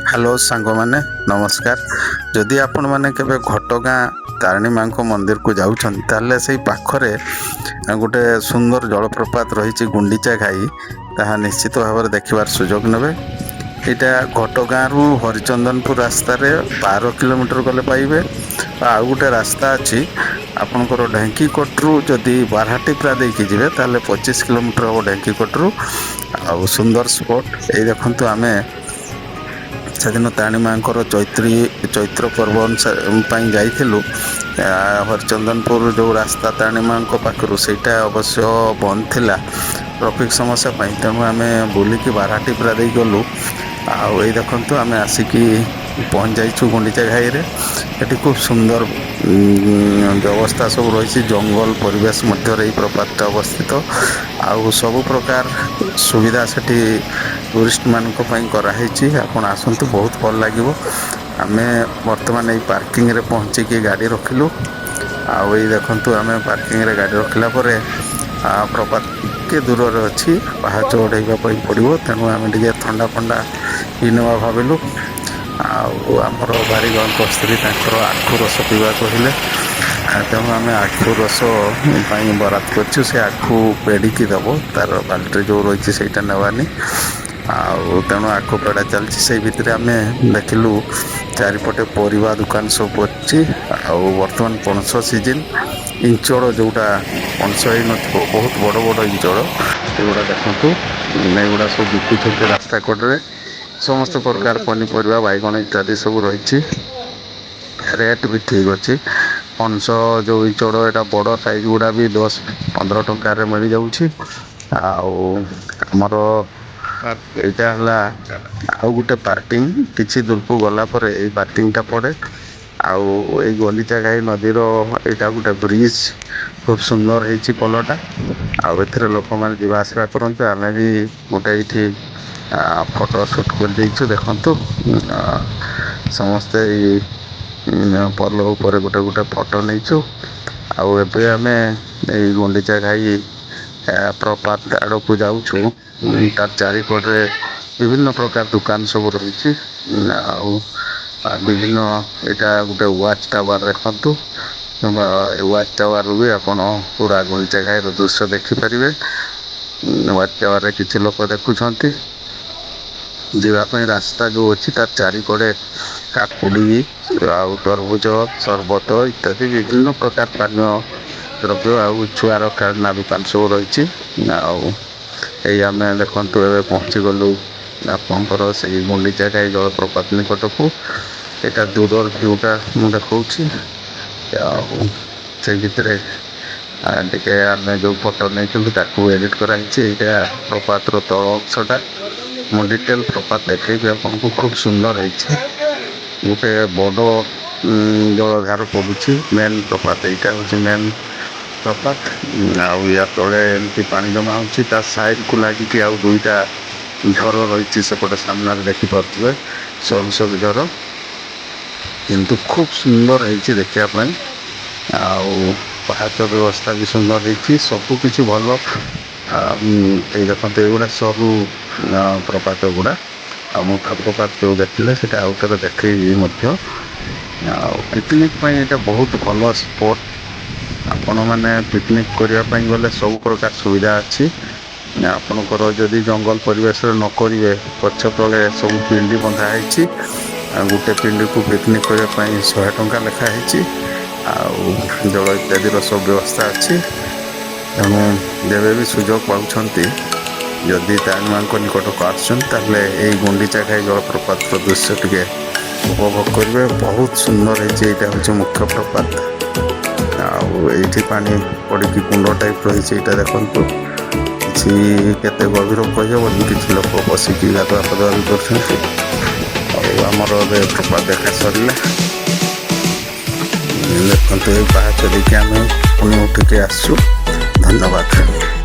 Hello सांग मैंने नमस्कार। जदि आपण मैंने केबे घटगाँ तारिणी माँ मंदिर को जाऊँ से पाखरे गोटे सुंदर जलप्रपात रही गुंडीचा घाई ताहा निश्चित भाव देखबार सुजोग नेबे। यहाँ घटगाँ रु हरिचंदनपुर रास्तार 12 किलोमीटर गले पाइबे। आउ गोटे रास्ता अच्छी आपणकर ढेंकीकोटरू जदि बारहाटीपरा देकी जिवे ताले 25 किलोमीटर हम ढेंकीकोटरू। आउ सुंदर स्पॉट ये देखंतु आमे सेदिन तारिणी माँ चैत्र पर्व अनुसार जाइलु हरिचंदनपुर जो रास्ता तारिणी माँ पाखु सेटा अवश्य बंद थिला ट्रैफिक समस्या तेणु आम बुलिकी बारहाटीपरा दे गलु। आई देखु आम आसिकी पहुँच जाइछु गुंडीचा घाई रे। ये खूब सुंदर व्यवस्था सब रही जंगल परिवेश मध्य प्रपात अवस्थित आउ सबु प्रकार सुविधा सेठी टूरिस्ट मानक पई कराई। आपण आसंतु बहुत भल लगे। आम बर्तमान ये पार्किंग रे पहुँचिकी गाड़ी रखिलु। आउ देखु आम पार्किंग रे गाड़ी रखिला परे प्रपात के दूर अच्छी पाहाच ओढ़ाइबा पड़ो तेणु आम टे थंडा फंडा पीने भाविलु। आमर बारीगण स्त्री आखु रस पीवा कहले तेणु आम आखु रस बरात कर से आखु पेड़िकी दब तार बाल्टी जो रही से नेवानी तेणु आखु पेड़ा चलती से भितर आम देखिलु चारिपटे परिवा दुकान सब अच्छी। बर्तमान पणस सीजन इंचड़ जोटा पणस ही न बहुत बड़ बड़ इंचड़ एगुड़ा देखु एगुड़ा सब बिकुं रास्ता कड़े समस्त प्रकार पनीपरिया बैगण इत्यादि सब रही रेट भी ठीक अच्छी। पणस जो इंचड़ यहाँ बड़ साइज गुड़ा भी 10-15 टंकार मिल जाऊँगी। आमर यहाँ आउ गोटे पार्किंग किसी दूर को गला पर ये पार्किंगटा पड़े। आउ गलीचा घाई नदीर यहाँ गोटे ब्रिज खूब सुंदर होती पलटा आउ लोक मैंने जीवा आसवा करते आम भी गोटे ये फोटो सुट कर देखु समस्ते पल उपर गोटे गोटे फोटो नहीं। आबे आम गुंडीचा घाई प्रपात आड़ को जाऊँ तार चारिपटे विभिन्न प्रकार दुकान सब रही विभिन्न यहाँ गोटे वाच टावर देखु वाच टावर भी आपड़ पूरा गुंडीचा घाई दृश्य देखिपारे। वाच टावर किसी लोक देखुं जीवाई रास्ता जो अच्छी तार चारिपटे काकुड़ी आउ तरबुज सरबत इत्यादि विभिन्न प्रकार पानीय द्रव्य आउ छुआर खेलना दुकान सब रही। आम देखु ए पहुँची गलु आपंकर से गुंडीचा घाई जलप्रपात निकट को यहाँ दूर व्यूटा मुझे देखा से भितर टे आम जो फोटो नहीं एडिट कराई प्रपातर तल अंशटा मु डिटेल प्रपात देखी आपको खूब सुंदर है गोटे बड़ जलधार पड़ुछि मेन प्रपात यहाँ हूँ मेन प्रपात या तले एमती पानी जमा हो साइड को लगिकी आउ दुईटा झर रही सेपटे सामने देखिपे सब सब झर किंतु खूब सुंदर है देखापी पाहाच व्यवस्था भी सुंदर है सबकि भल। देखते युवा सब प्रपात गुड़ा मुख्य प्रपात जो देखिले से आउ थे देखी पिकनिक यहाँ बहुत भल स्पॉट आपण मैंने पिकनिक करने गले सब प्रकार सुविधा अच्छी। आपणकर जदि जंगल परिवेश न करेंगे पछ तले सब पिंडी बंधाई गोटे पिंडी को पिकनिक करने 100 टंका लेखाई जल इत्यादि सब व्यवस्था अच्छी। तेणु जब भी सुजोग पाँच जदि तारिणी माँ निकट को आसुँच गुंडीचा घाई जलप्रपात दृश्य टे उपभोग करेंगे। बहुत सुंदर है हूँ मुख्य प्रपात आठी पानी पड़ी कुंड टाइप रही देखु किसी केते गभीर कहबनी किसी लोक बसिकी गाधुआ पाधुआ भी करमर प्रपात देखा सरला देखते पाहाच देखिए आम पुणी उठिक आसु। धन्यवाद।